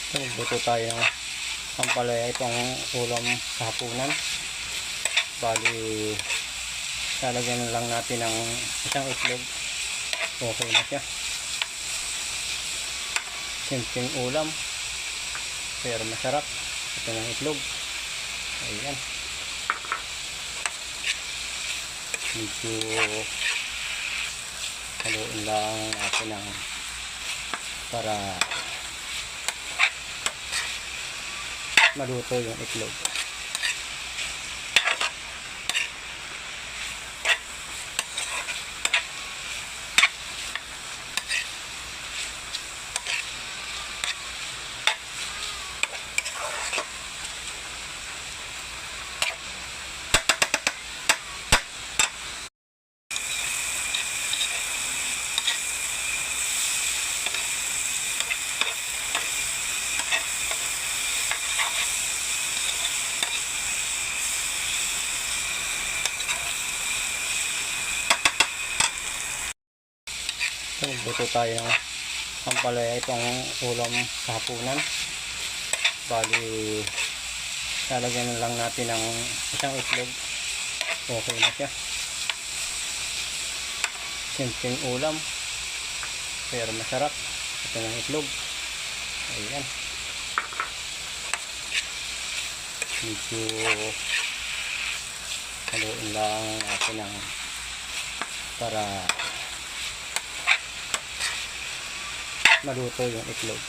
So, magluto tayo ng ampalaya. Ito ang ulam sa hapunan. Bali, lalagyan na lang natin ng isang itlog. Okay na siya. Simpleng ulam, pero masarap. Ito ng itlog. Ayan. Medyo haluin lang natin ng para maluto yung itlog. So, magluto tayo ng ampalaya. Ito ang ulam sa hapunan. Bali, lalagyan na lang natin ng isang itlog. Okay na siya. Simpleng ulam, pero masarap. Ito ng itlog. Ayan. Medyo haluin lang natin ng para maluto yung itlog.